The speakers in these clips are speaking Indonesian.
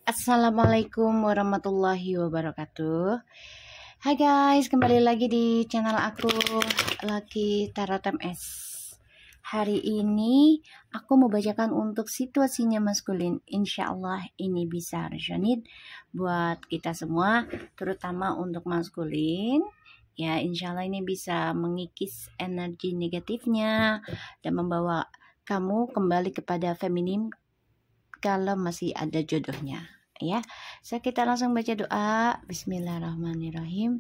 Assalamualaikum warahmatullahi wabarakatuh. Hai guys, kembali lagi di channel aku Lucky Tarot MS. Hari ini aku mau bacakan untuk situasinya maskulin. Insya Allah ini bisa resonate buat kita semua, terutama untuk maskulin. Ya, insya Allah ini bisa mengikis energi negatifnya dan membawa kamu kembali kepada feminim kalau masih ada jodohnya, ya. So kita langsung baca doa. Bismillahirrahmanirrahim.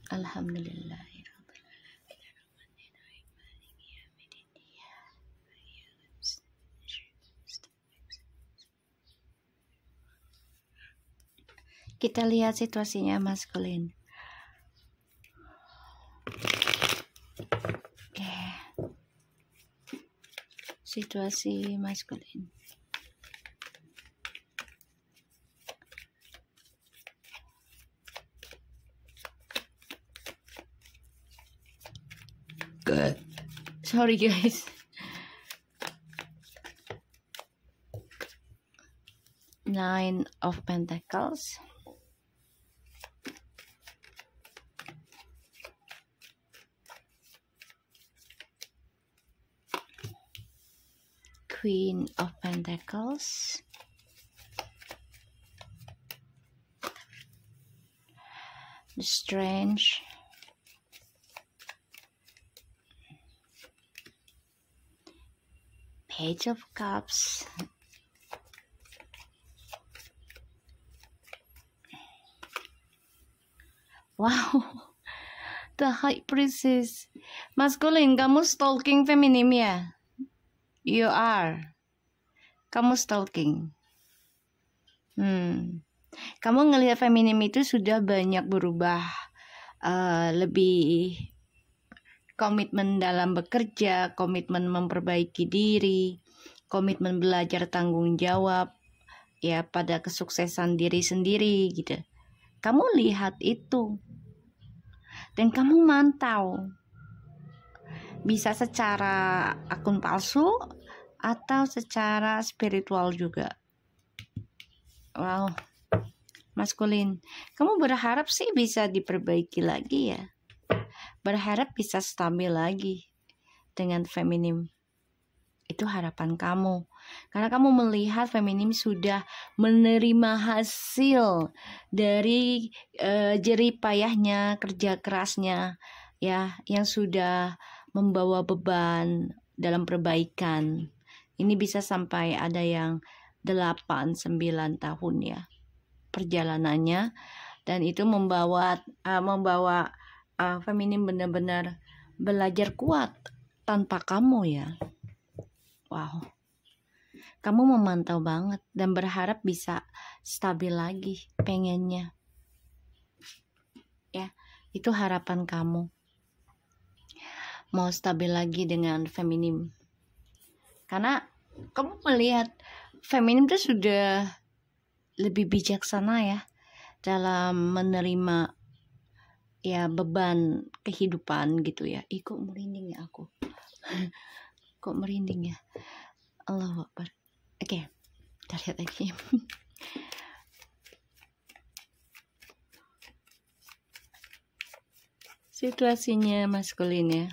Alhamdulillahirabbil alamin. Kita lihat situasinya maskulin. Oke. Situasi maskulin. Good. Sorry guys. Nine of Pentacles. Queen of Pentacles. The Strange. Page of Cups. Wow, the High Priestess. Maskulin, kamu stalking feminim ya? You are. Kamu stalking. Kamu ngelihat feminim itu sudah banyak berubah, lebih komitmen dalam bekerja, komitmen memperbaiki diri, komitmen belajar tanggung jawab, ya pada kesuksesan diri sendiri gitu. Kamu lihat itu dan kamu mantau, bisa secara akun palsu atau secara spiritual juga. Wow, maskulin, kamu berharap sih bisa diperbaiki lagi ya, berharap bisa stabil lagi dengan feminim. Itu harapan kamu, karena kamu melihat feminim sudah menerima hasil dari jerih payahnya, kerja kerasnya, ya, yang sudah membawa beban dalam perbaikan. Ini bisa sampai ada yang 8-9 tahun ya perjalanannya, dan itu membawa feminim benar-benar belajar kuat tanpa kamu ya. Wow, kamu memantau banget dan berharap bisa stabil lagi, pengennya ya. Itu harapan kamu, mau stabil lagi dengan feminim, karena kamu melihat feminim itu sudah lebih bijaksana ya dalam menerima ya beban kehidupan gitu ya. Kok merinding ya aku. Kok merinding ya. Allahu Akbar. Oke, kita lihat lagi. Situasinya maskulin ya.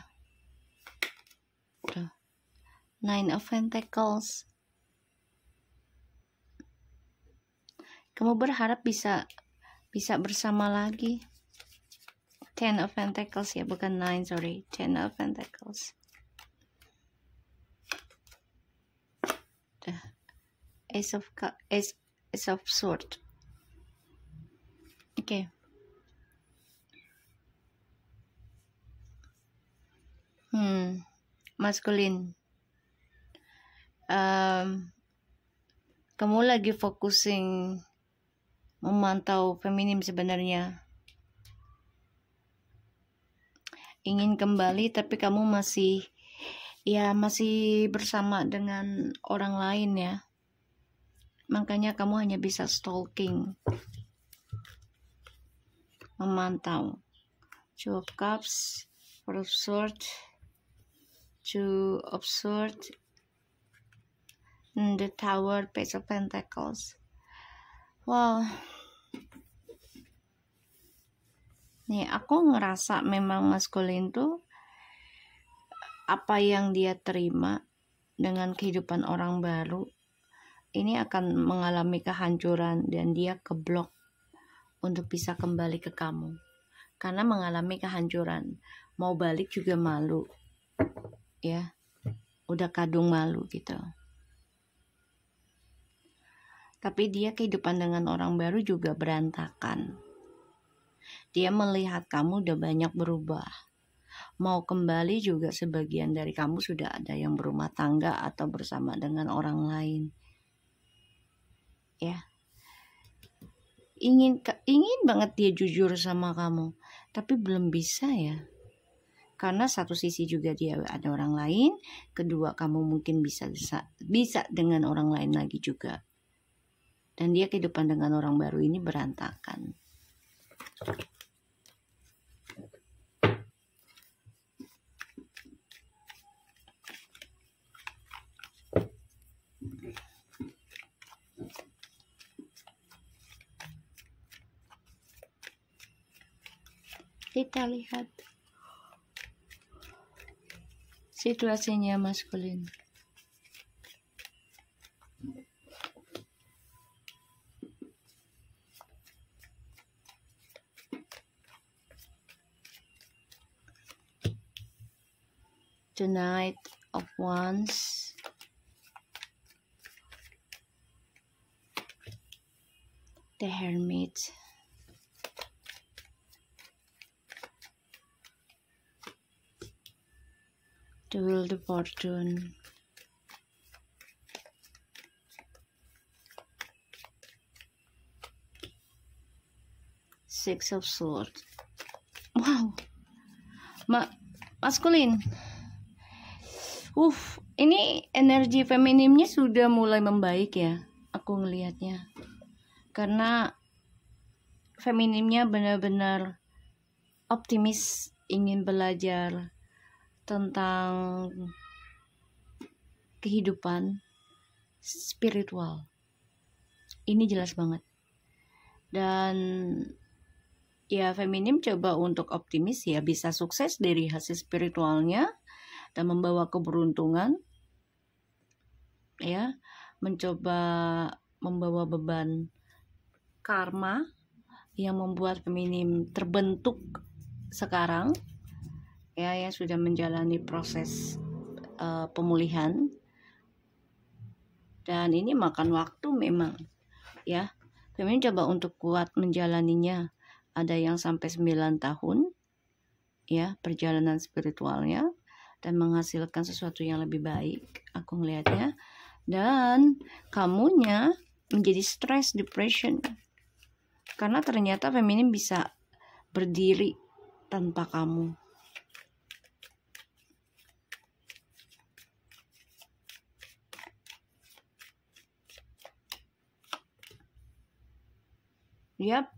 Nine of Pentacles. Kamu berharap bisa bersama lagi. Ten of Pentacles ya, bukan nine, sorry. Ten of Pentacles. Ace of Swords. Oke. Maskulin. Kamu lagi focusing memantau feminim sebenarnya. Ingin kembali tapi kamu masih bersama dengan orang lain ya. Makanya kamu hanya bisa stalking, memantau. Two of Cups, Four of Swords, Two of Swords, The Tower, Page of Pentacles. Wow, nih aku ngerasa memang maskulin tuh apa yang dia terima dengan kehidupan orang baru ini akan mengalami kehancuran dan dia keblok untuk bisa kembali ke kamu karena mengalami kehancuran. Mau balik juga malu, ya, udah kadung malu gitu. Tapi dia kehidupan dengan orang baru juga berantakan. Dia melihat kamu udah banyak berubah. Mau kembali juga sebagian dari kamu sudah ada yang berumah tangga atau bersama dengan orang lain. Ya. Ingin banget dia jujur sama kamu, tapi belum bisa ya. Karena satu sisi juga dia ada orang lain, kedua kamu mungkin bisa dengan orang lain lagi juga. Dan dia kehidupan dengan orang baru ini berantakan. Kita lihat situasinya maskulin. The Knight of Wands, the Hermit, the Wheel of Fortune, Six of Swords. Wow, maskulin. Ini energi feminimnya sudah mulai membaik ya, aku ngelihatnya. Karena feminimnya benar-benar optimis, ingin belajar tentang kehidupan spiritual. Ini jelas banget. Dan ya feminim coba untuk optimis ya, bisa sukses dari hasil spiritualnya dan membawa keberuntungan, ya, mencoba membawa beban karma yang membuat feminim terbentuk sekarang, ya, yang sudah menjalani proses pemulihan. Dan ini makan waktu memang, ya. Feminim coba untuk kuat menjalaninya. Ada yang sampai 9 tahun, ya, perjalanan spiritualnya dan menghasilkan sesuatu yang lebih baik, aku ngelihatnya. Dan kamunya menjadi stress, depression, karena ternyata feminim bisa berdiri tanpa kamu. Yap,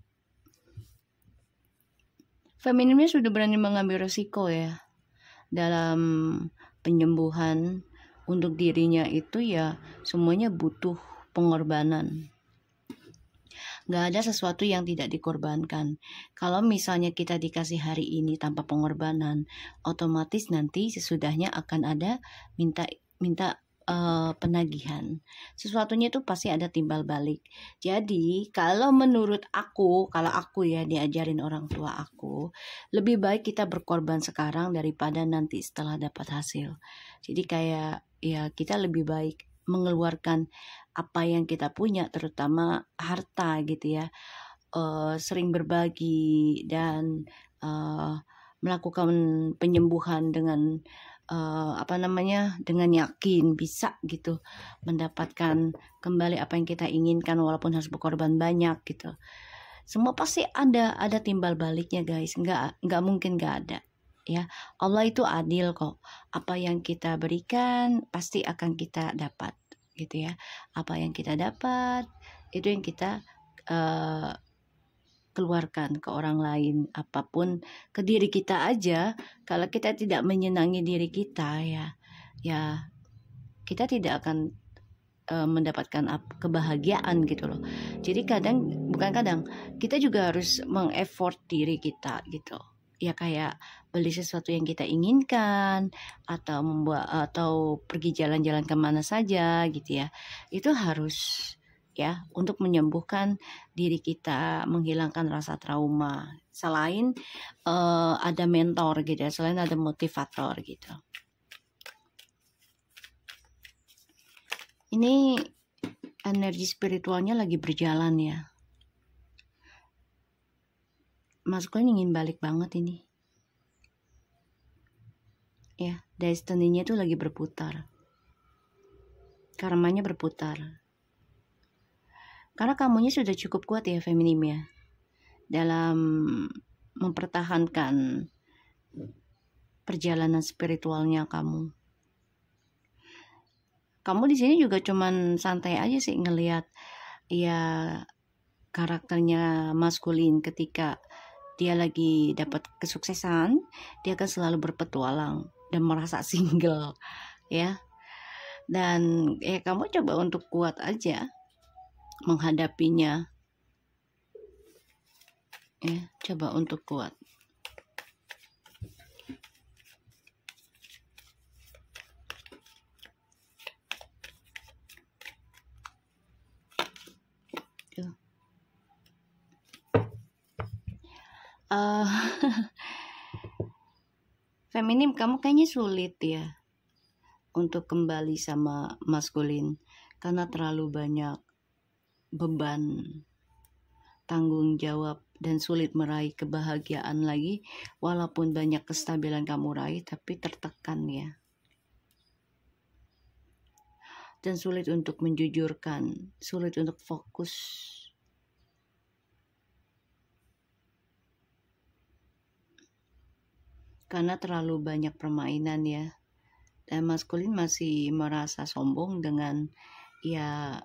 feminimnya sudah berani mengambil resiko ya dalam penyembuhan untuk dirinya itu, ya semuanya butuh pengorbanan. Gak ada sesuatu yang tidak dikorbankan. Kalau misalnya kita dikasih hari ini tanpa pengorbanan, otomatis nanti sesudahnya akan ada minta penagihan. Sesuatunya itu pasti ada timbal balik. Jadi kalau menurut aku, kalau aku ya diajarin orang tua aku, lebih baik kita berkorban sekarang daripada nanti setelah dapat hasil. Jadi kayak ya kita lebih baik mengeluarkan apa yang kita punya, terutama harta gitu ya, sering berbagi dan melakukan penyembuhan dengan dengan yakin bisa gitu mendapatkan kembali apa yang kita inginkan walaupun harus berkorban banyak gitu. Semua pasti ada timbal baliknya guys, nggak mungkin nggak ada ya. Allah itu adil kok, apa yang kita berikan pasti akan kita dapat gitu ya. Apa yang kita dapat itu yang kita keluarkan ke orang lain. Apapun ke diri kita aja, kalau kita tidak menyenangi diri kita ya kita tidak akan mendapatkan kebahagiaan gitu loh. Jadi bukan kadang, kita juga harus meng-effort diri kita gitu. Ya kayak beli sesuatu yang kita inginkan, atau pergi jalan-jalan kemana saja gitu ya. Itu harus ya untuk menyembuhkan diri kita, menghilangkan rasa trauma. Selain ada mentor gitu ya, selain ada motivator gitu. Ini energi spiritualnya lagi berjalan ya. Mas Kulin ingin balik banget ini. Ya, destiny-nya tuh lagi berputar. Karmanya berputar. Karena kamunya sudah cukup kuat ya feminim ya. Dalam mempertahankan perjalanan spiritualnya kamu. Kamu di sini juga cuman santai aja sih ngelihat ya karakternya maskulin. Ketika dia lagi dapat kesuksesan, dia akan selalu berpetualang dan merasa single ya. Dan kamu coba untuk kuat aja menghadapinya. Ya, coba untuk kuat. Feminim, kamu kayaknya sulit ya untuk kembali sama maskulin karena terlalu banyak beban, tanggung jawab, dan sulit meraih kebahagiaan lagi. Walaupun banyak kestabilan kamu raih, tapi tertekan ya, dan sulit untuk menjujurkan, sulit untuk fokus. Karena terlalu banyak permainan ya. Dan maskulin masih merasa sombong dengan ya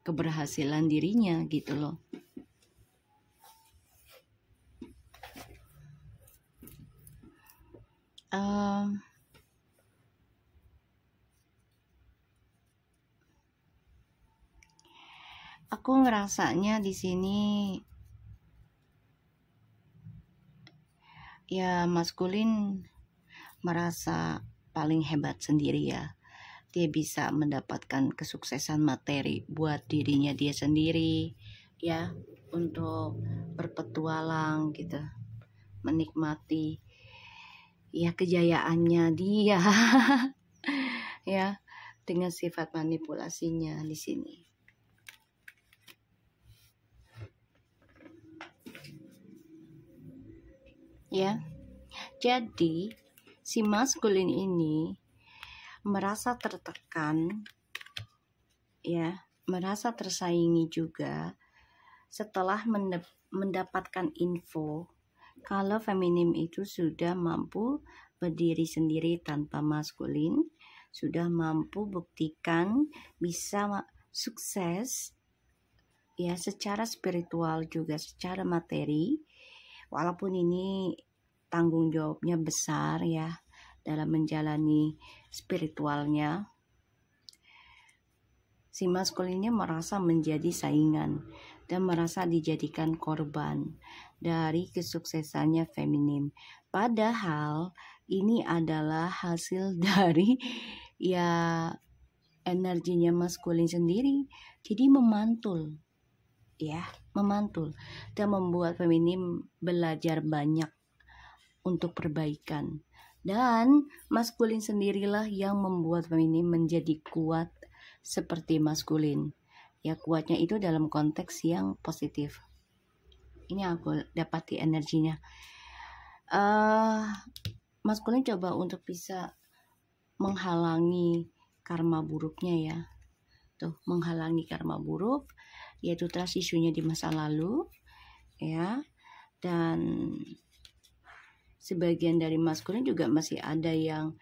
keberhasilan dirinya gitu loh. Aku ngerasanya di sini ya maskulin merasa paling hebat sendiri ya. Dia bisa mendapatkan kesuksesan materi buat dirinya dia sendiri ya, untuk berpetualang gitu, menikmati ya kejayaannya dia ya, dengan sifat manipulasinya di sini. Ya. Jadi si maskulin ini merasa tertekan ya, merasa tersaingi juga setelah mendapatkan info kalau feminim itu sudah mampu berdiri sendiri tanpa maskulin, sudah mampu buktikan bisa sukses ya secara spiritual juga secara materi. Walaupun ini tanggung jawabnya besar ya dalam menjalani spiritualnya, si maskulinnya merasa menjadi saingan dan merasa dijadikan korban dari kesuksesannya feminim. Padahal ini adalah hasil dari ya energinya maskulin sendiri. Jadi memantul ya, memantul dan membuat feminim belajar banyak untuk perbaikan. Dan maskulin sendirilah yang membuat feminim menjadi kuat seperti maskulin. Ya kuatnya itu dalam konteks yang positif. Ini aku dapati energinya. Maskulin coba untuk bisa menghalangi karma buruknya ya. Tuh, menghalangi karma buruk, yaitu trust isunya di masa lalu ya. Dan sebagian dari maskulin juga masih ada yang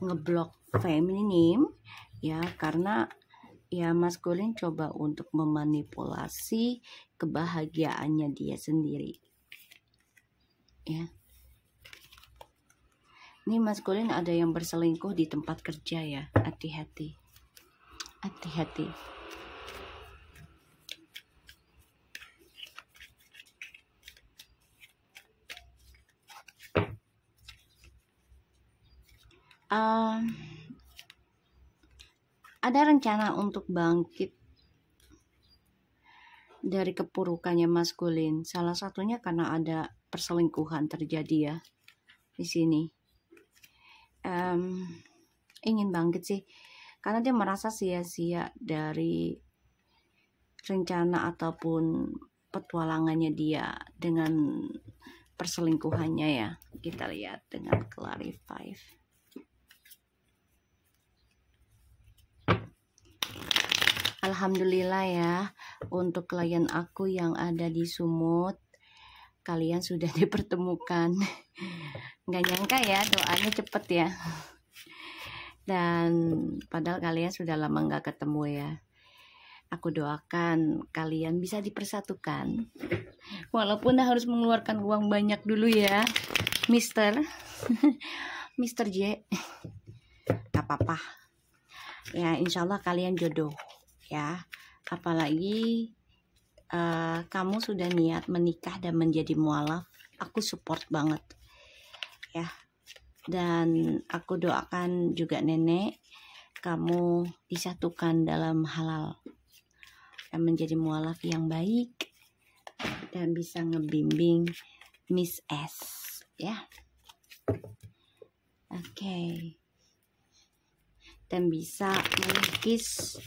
ngeblok feminim ya, karena ya maskulin coba untuk memanipulasi kebahagiaannya dia sendiri ya. Ini maskulin ada yang berselingkuh di tempat kerja ya, hati-hati. hati-hati. Ada rencana untuk bangkit dari kepurukannya maskulin. Salah satunya karena ada perselingkuhan terjadi ya di sini. Ingin bangkit sih, karena dia merasa sia-sia dari rencana ataupun petualangannya dia dengan perselingkuhannya ya. Kita lihat dengan clarify. Alhamdulillah ya, untuk klien aku yang ada di Sumut, kalian sudah dipertemukan. Nggak nyangka ya, doanya cepet ya. Dan padahal kalian sudah lama nggak ketemu ya. Aku doakan kalian bisa dipersatukan. Walaupun harus mengeluarkan uang banyak dulu ya, Mister J. Gak apa-apa. Ya, insya Allah kalian jodoh ya. Apalagi kamu sudah niat menikah dan menjadi mualaf. Aku support banget ya. Dan aku doakan juga nenek kamu disatukan dalam halal dan menjadi mualaf yang baik dan bisa ngebimbing Miss S ya. Oke. Dan bisa melukis,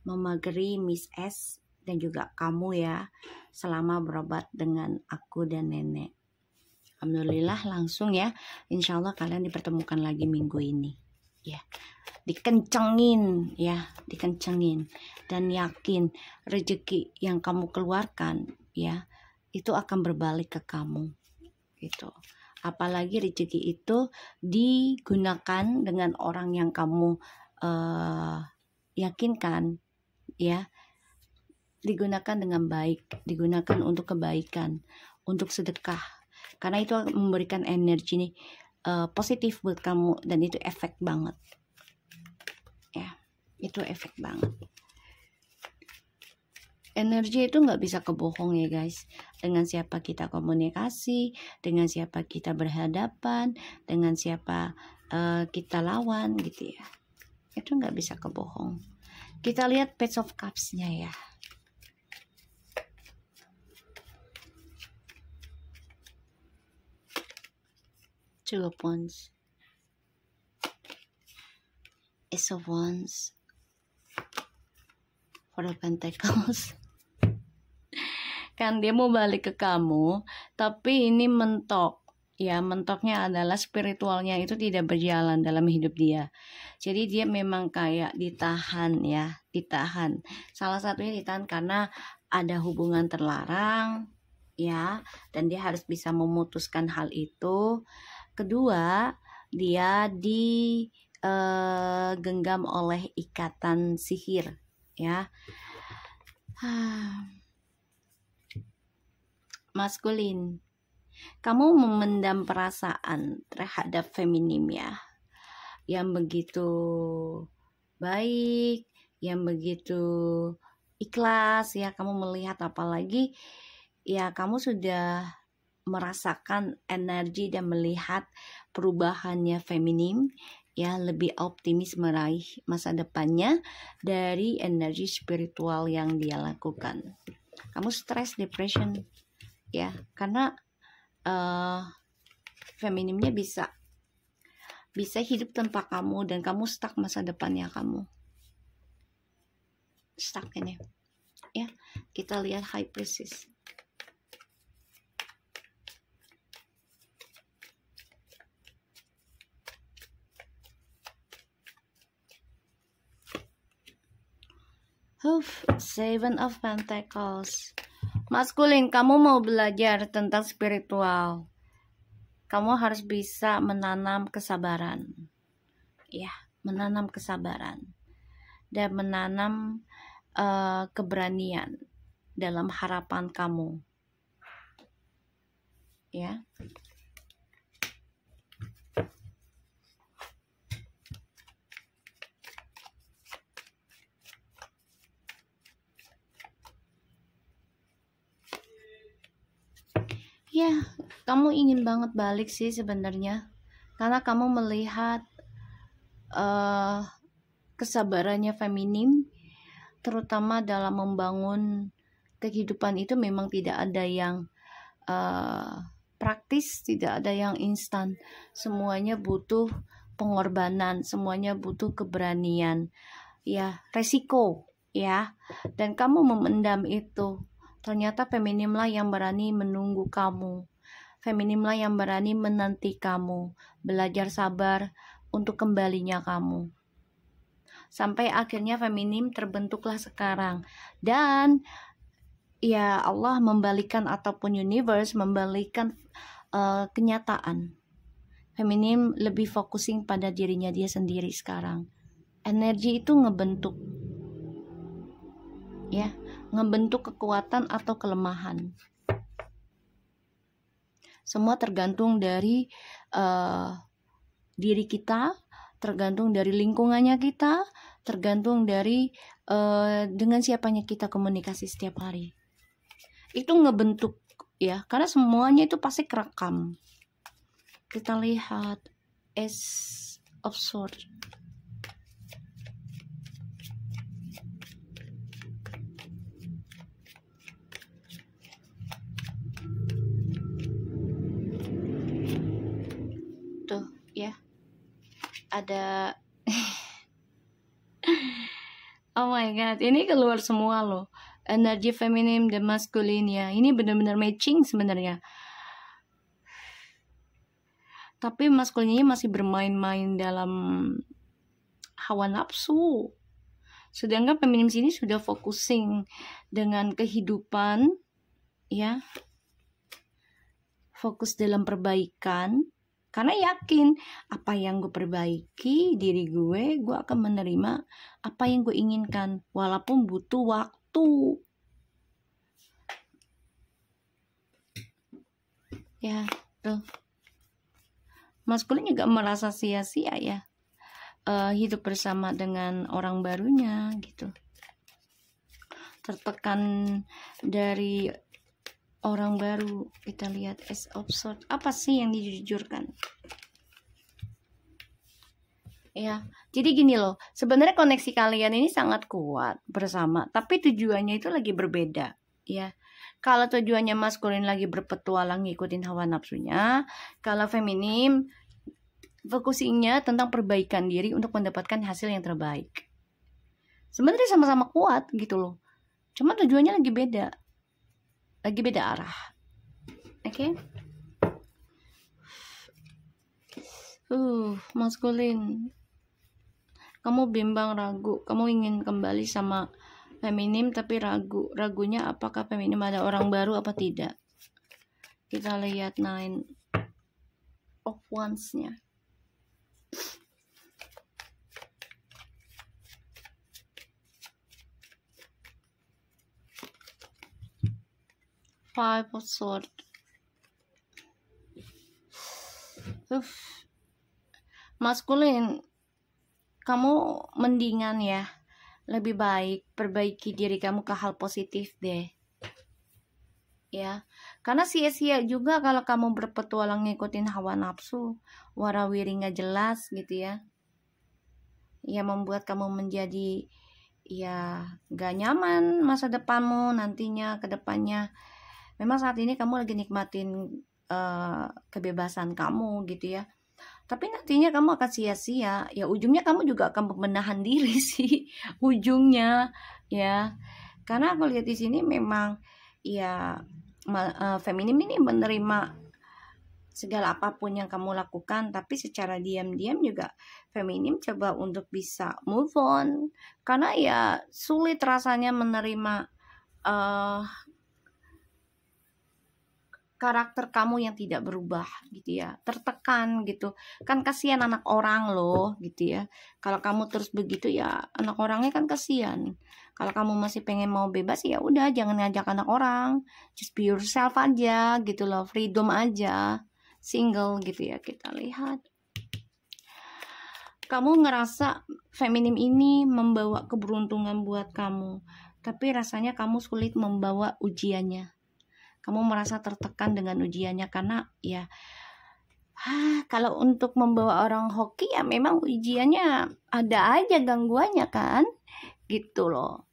memageri Miss S dan juga kamu ya selama berobat dengan aku dan nenek. Alhamdulillah langsung ya, insya Allah kalian dipertemukan lagi minggu ini ya. Dikencengin ya, dikencengin dan yakin rezeki yang kamu keluarkan ya itu akan berbalik ke kamu gitu. Apalagi rezeki itu digunakan dengan orang yang kamu yakinkan ya, digunakan dengan baik, digunakan untuk kebaikan, untuk sedekah, karena itu memberikan energi nih positif buat kamu dan itu efek banget ya, itu efek banget. Energi itu nggak bisa kebohong ya guys. Dengan siapa kita komunikasi, dengan siapa kita berhadapan, dengan siapa kita lawan gitu ya, itu nggak bisa kebohong. Kita lihat Page of Cups-nya ya. Two of Wands, Ace of Wands, Four of Pentacles. Kan dia mau balik ke kamu, tapi ini mentok. Ya, mentoknya adalah spiritualnya itu tidak berjalan dalam hidup dia. Jadi dia memang kayak ditahan ya, ditahan. Salah satunya ditahan karena ada hubungan terlarang ya, dan dia harus bisa memutuskan hal itu. Kedua, dia digenggam oleh ikatan sihir ya. Maskulin, kamu memendam perasaan terhadap feminim ya, yang begitu baik, yang begitu ikhlas ya. Kamu melihat, apalagi ya kamu sudah merasakan energi dan melihat perubahannya feminim ya, lebih optimis meraih masa depannya dari energi spiritual yang dia lakukan. Kamu stres, depression ya, karena feminimnya bisa hidup tanpa kamu dan kamu stuck masa depannya kamu. Stuck ini ya. Kita lihat High Priestess. Seven of Pentacles. Maskulin, kamu mau belajar tentang spiritual. Kamu harus bisa menanam kesabaran. Ya, menanam kesabaran. Dan menanam keberanian dalam harapan kamu. Ya. ya, kamu ingin banget balik sih sebenarnya, karena kamu melihat kesabarannya feminim, terutama dalam membangun kehidupan itu memang tidak ada yang praktis, tidak ada yang instan. Semuanya butuh pengorbanan, semuanya butuh keberanian, ya, resiko, ya. Dan kamu memendam itu. Ternyata feminimlah yang berani menunggu kamu. Feminimlah yang berani menanti kamu, belajar sabar untuk kembalinya kamu. Sampai akhirnya feminim terbentuklah sekarang. Dan ya Allah membalikan, ataupun universe membalikan kenyataan. Feminim lebih focusing pada dirinya dia sendiri sekarang. Energi itu ngebentuk, ya, ngebentuk kekuatan atau kelemahan. Semua tergantung dari diri kita, tergantung dari lingkungannya kita, tergantung dari dengan siapanya kita komunikasi setiap hari. Itu ngebentuk, ya, karena semuanya itu pasti kerekam. Kita lihat Ace of Swords. Tuh, ya, ada oh my god, ini keluar semua loh. Energi feminim dan maskulin, ya. Ini benar-benar matching sebenarnya. Tapi maskulinnya masih bermain-main dalam hawa nafsu. Sedangkan feminim sini sudah focusing dengan kehidupan, ya. Fokus dalam perbaikan. Karena yakin apa yang gue perbaiki diri gue akan menerima apa yang gue inginkan, walaupun butuh waktu. Ya, tuh. Maskulin juga merasa sia-sia, ya, hidup bersama dengan orang barunya gitu. Tertekan dari orang baru. Kita lihat Ace of Swords. Apa sih yang dijujurkan? Ya, jadi gini loh. Sebenarnya koneksi kalian ini sangat kuat bersama, tapi tujuannya itu lagi berbeda, ya. Kalau tujuannya maskulin lagi berpetualang ngikutin hawa nafsunya, kalau feminim fokusingnya tentang perbaikan diri untuk mendapatkan hasil yang terbaik. Sebenarnya sama-sama kuat gitu loh. Cuma tujuannya lagi beda. Lagi beda arah. Oke? Maskulin. Kamu bimbang, ragu. Kamu ingin kembali sama feminim tapi ragu. Ragunya apakah feminim ada orang baru apa tidak. Kita lihat Nine of Wands-nya. Five of Swords. Maskulin, kamu mendingan, ya, lebih baik perbaiki diri kamu ke hal positif deh, ya. Karena sia-sia juga kalau kamu berpetualang ngikutin hawa nafsu, warawiri nggak jelas gitu, ya. Ya, membuat kamu menjadi, ya, gak nyaman masa depanmu nantinya ke depannya. Memang saat ini kamu lagi nikmatin kebebasan kamu gitu, ya. Tapi nantinya kamu akan sia-sia. Ya, ujungnya kamu juga akan menahan diri sih ujungnya, ya. Karena aku lihat di sini memang, ya, feminim ini menerima segala apapun yang kamu lakukan, tapi secara diam-diam juga feminim coba untuk bisa move on. Karena ya sulit rasanya menerima karakter kamu yang tidak berubah gitu, ya. Tertekan gitu. Kan kasihan anak orang loh gitu, ya. Kalau kamu terus begitu, ya anak orangnya kan kasihan. Kalau kamu masih pengen mau bebas, ya udah jangan ngajak anak orang. Just be yourself aja gitu loh. Freedom aja. Single gitu, ya. Kita lihat. Kamu ngerasa feminim ini membawa keberuntungan buat kamu, tapi rasanya kamu sulit membawa ujiannya. kamu merasa tertekan dengan ujiannya, karena ya kalau untuk membawa orang hoki ya memang ujiannya ada aja gangguannya kan, gitu loh.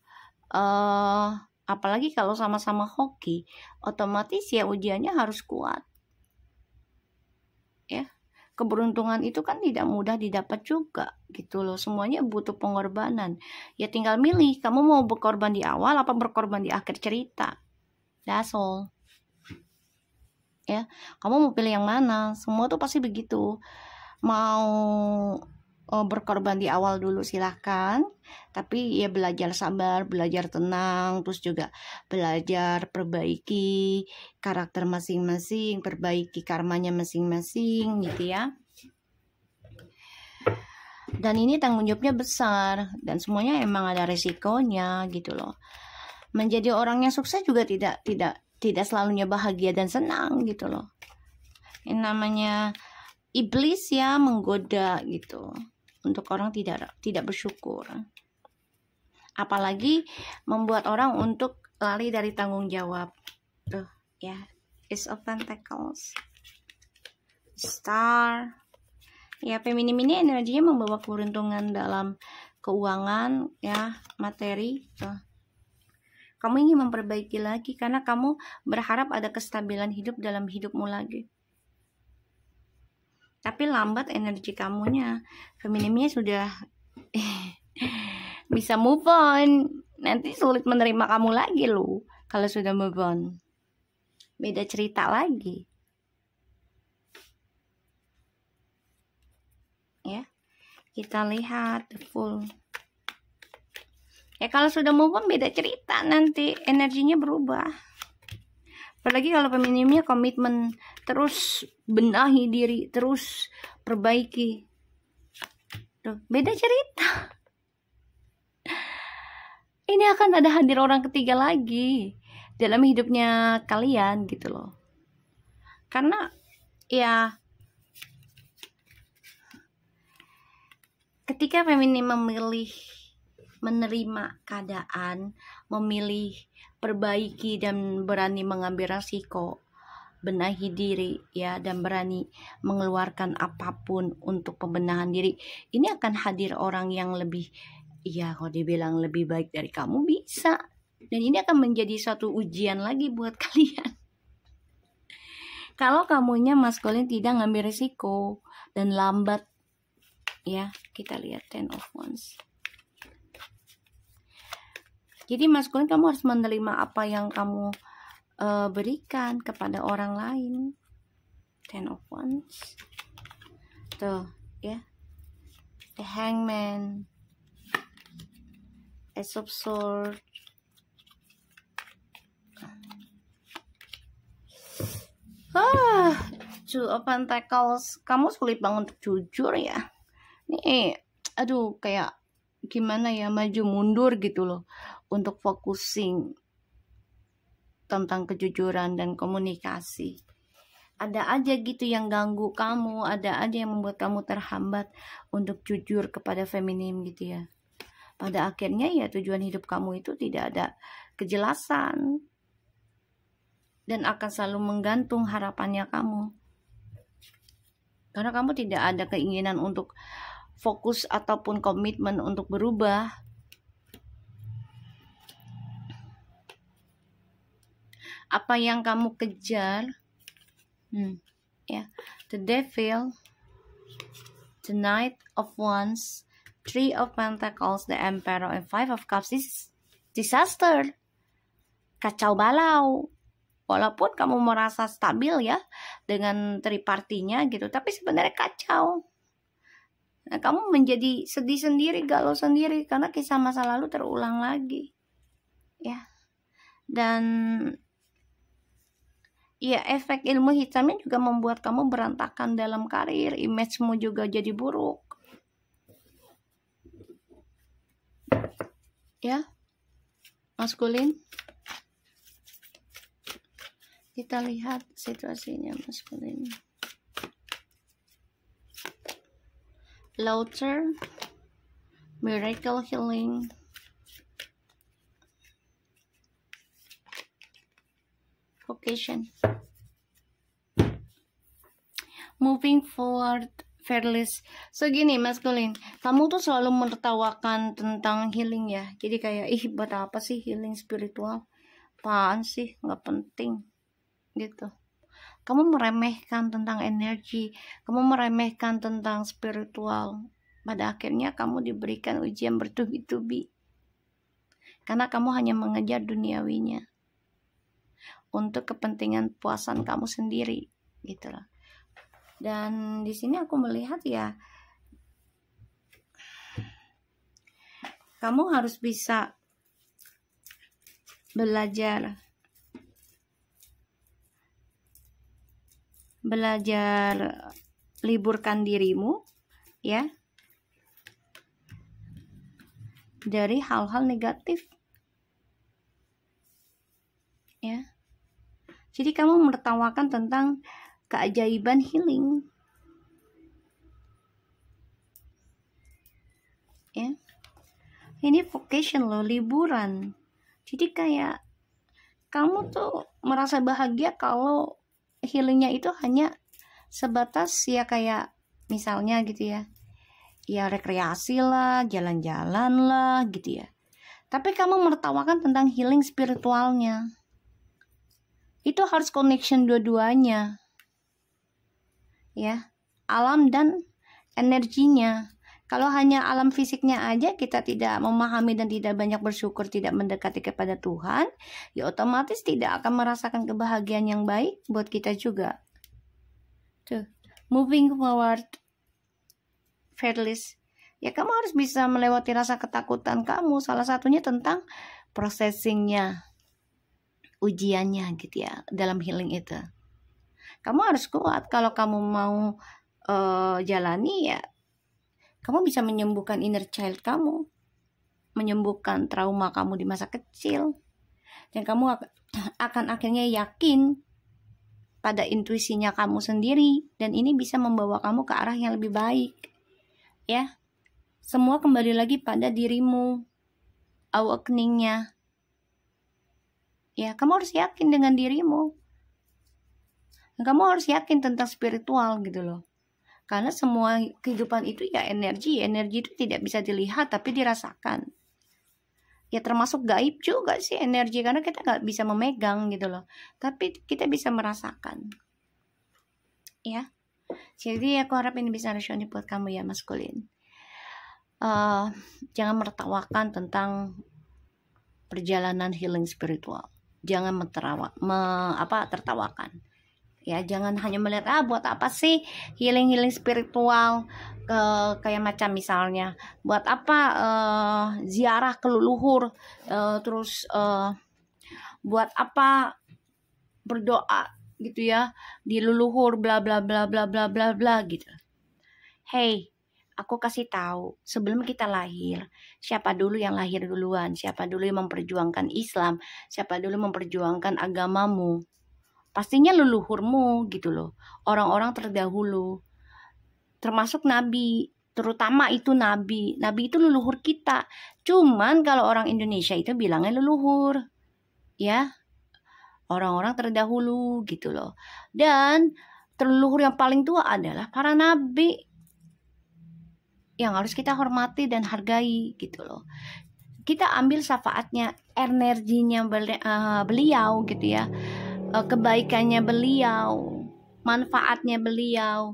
Apalagi kalau sama-sama hoki, otomatis ya ujiannya harus kuat. Ya, keberuntungan itu kan tidak mudah didapat juga, gitu loh. Semuanya butuh pengorbanan. Ya tinggal milih, kamu mau berkorban di awal apa berkorban di akhir cerita. That's all. Ya, kamu mau pilih yang mana? Semua tuh pasti begitu. Mau berkorban di awal dulu silahkan, tapi ya belajar sabar, belajar tenang, terus juga belajar perbaiki karakter masing-masing, perbaiki karmanya masing-masing, gitu ya. Dan ini tanggung jawabnya besar, dan semuanya emang ada resikonya, gitu loh. Menjadi orang yang sukses juga tidak selalunya bahagia dan senang, gitu loh. Yang namanya iblis ya menggoda gitu, untuk orang tidak bersyukur. Apalagi membuat orang untuk lari dari tanggung jawab. Tuh ya, Ace of Pentacles, Star. Ya, feminim ini energinya membawa keberuntungan dalam keuangan ya, materi. Tuh. Kamu ingin memperbaiki lagi karena kamu berharap ada kestabilan hidup dalam hidupmu lagi. Tapi lambat energi kamunya. Feminimnya sudah bisa move on. Nanti sulit menerima kamu lagi loh kalau sudah move on. Beda cerita lagi. Ya, kita lihat the full. Ya kalau sudah move on beda cerita, nanti energinya berubah. Apalagi kalau feminimnya komitmen, terus benahi diri, terus perbaiki. Tuh, beda cerita. Ini akan ada hadir orang ketiga lagi dalam hidupnya kalian gitu loh. Karena ya ketika feminim memilih menerima keadaan, memilih perbaiki dan berani mengambil resiko, benahi diri ya, dan berani mengeluarkan apapun untuk pembenahan diri, ini akan hadir orang yang lebih, ya kalau dibilang lebih baik dari kamu bisa. Dan ini akan menjadi satu ujian lagi buat kalian. Kalau kamunya maskulin tidak ngambil risiko dan lambat ya, kita lihat Ten of Wands. Jadi maskulin kamu harus menerima apa yang kamu berikan kepada orang lain. Ten of Wands. Tuh ya, The Hangman, Ace of Swords, Two of Pentacles. Kamu sulit banget untuk jujur ya. Nih, aduh, kayak gimana ya, maju mundur gitu loh untuk focusing tentang kejujuran dan komunikasi. Ada aja gitu yang ganggu kamu, ada aja yang membuat kamu terhambat untuk jujur kepada feminim gitu ya. Pada akhirnya ya tujuan hidup kamu itu tidak ada kejelasan dan akan selalu menggantung harapannya kamu. Karena kamu tidak ada keinginan untuk fokus ataupun komitmen untuk berubah. Apa yang kamu kejar, ya, The Devil, the Knight of Wands, Three of Pentacles, the Emperor, and Five of Cups. This disaster, kacau balau. Walaupun kamu merasa stabil ya dengan tripartinya gitu, tapi sebenarnya kacau. Nah, kamu menjadi sedih sendiri, galau sendiri karena kisah masa lalu terulang lagi, ya. Dan ya, efek ilmu hitamnya juga membuat kamu berantakan dalam karir, image-mu juga jadi buruk. Ya, maskulin. Kita lihat situasinya maskulin. Laughter, miracle healing. vocation. Moving forward, fearless. So gini maskulin, kamu tuh selalu menertawakan tentang healing ya. Jadi kayak buat apa sih healing spiritual? Apaan sih, nggak penting gitu. Kamu meremehkan tentang energi, kamu meremehkan tentang spiritual. Pada akhirnya kamu diberikan ujian bertubi-tubi. Karena kamu hanya mengejar duniawinya untuk kepentingan puasan kamu sendiri, gitu loh. Dan di sini aku melihat ya, kamu harus bisa belajar liburkan dirimu ya dari hal-hal negatif ya. Jadi kamu menertawakan tentang keajaiban healing ya. Ini vacation loh, liburan. Jadi kayak kamu tuh merasa bahagia kalau healingnya itu hanya sebatas ya kayak misalnya gitu ya, ya rekreasi lah, jalan-jalan lah gitu ya. Tapi kamu menertawakan tentang healing spiritualnya. Itu harus connection dua-duanya ya, alam dan energinya. Kalau hanya alam fisiknya aja kita tidak memahami dan tidak banyak bersyukur, tidak mendekati kepada Tuhan, ya otomatis tidak akan merasakan kebahagiaan yang baik buat kita juga. Tuh, moving forward, fearless. Ya kamu harus bisa melewati rasa ketakutan kamu. Salah satunya tentang processingnya, ujiannya gitu ya dalam healing itu. Kamu harus kuat kalau kamu mau jalani ya. Kamu bisa menyembuhkan inner child kamu, menyembuhkan trauma kamu di masa kecil, dan kamu akan akhirnya yakin pada intuisinya kamu sendiri, dan ini bisa membawa kamu ke arah yang lebih baik ya. Semua kembali lagi pada dirimu, awakeningnya ya. Kamu harus yakin dengan dirimu, dan kamu harus yakin tentang spiritual gitu loh. Karena semua kehidupan itu ya energi itu tidak bisa dilihat tapi dirasakan. Ya termasuk gaib juga sih energi, karena kita nggak bisa memegang gitu loh. Tapi kita bisa merasakan. Ya. Jadi aku harap ini bisa resonate buat kamu ya maskulin. Jangan menertawakan tentang perjalanan healing spiritual. Jangan tertawakan. Ya, jangan hanya melihat buat apa sih healing spiritual, kayak macam misalnya buat apa ziarah ke leluhur, terus buat apa berdoa gitu ya di leluhur bla bla bla bla bla bla bla gitu. Hey, aku kasih tahu, sebelum kita lahir, siapa dulu yang lahir duluan, siapa dulu yang memperjuangkan Islam, siapa dulu memperjuangkan agamamu. Pastinya leluhurmu gitu loh, orang-orang terdahulu, termasuk nabi, terutama itu nabi itu leluhur kita. Cuman kalau orang Indonesia itu bilangnya leluhur ya, orang-orang terdahulu gitu loh. Dan terleluhur yang paling tua adalah para nabi yang harus kita hormati dan hargai gitu loh. Kita ambil syafaatnya, energinya beliau gitu ya, kebaikannya beliau, manfaatnya beliau,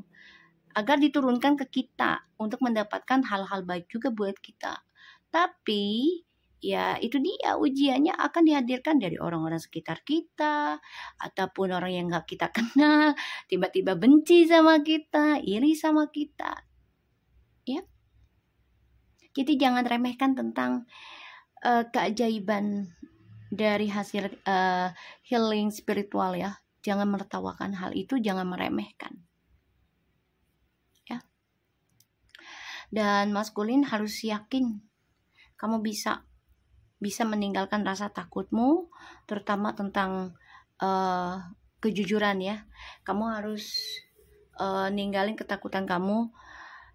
agar diturunkan ke kita untuk mendapatkan hal-hal baik juga buat kita. Tapi ya itu dia, ujiannya akan dihadirkan dari orang-orang sekitar kita, ataupun orang yang gak kita kenal, tiba-tiba benci sama kita, iri sama kita ya. Jadi jangan remehkan tentang keajaiban dari hasil healing spiritual ya. Jangan menertawakan hal itu, jangan meremehkan ya. Dan maskulin harus yakin kamu bisa meninggalkan rasa takutmu, terutama tentang kejujuran ya. Kamu harus ninggalin ketakutan kamu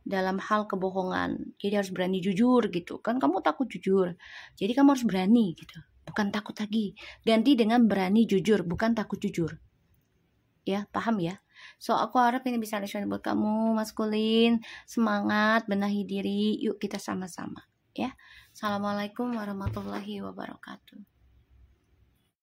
dalam hal kebohongan. Jadi harus berani jujur gitu kan. Kamu takut jujur, jadi kamu harus berani gitu, bukan takut lagi. Ganti dengan berani jujur, bukan takut jujur. Ya, paham ya? So, aku harap ini bisa resonate buat kamu, maskulin. Semangat, benahi diri. Yuk kita sama-sama. Ya. Assalamualaikum warahmatullahi wabarakatuh.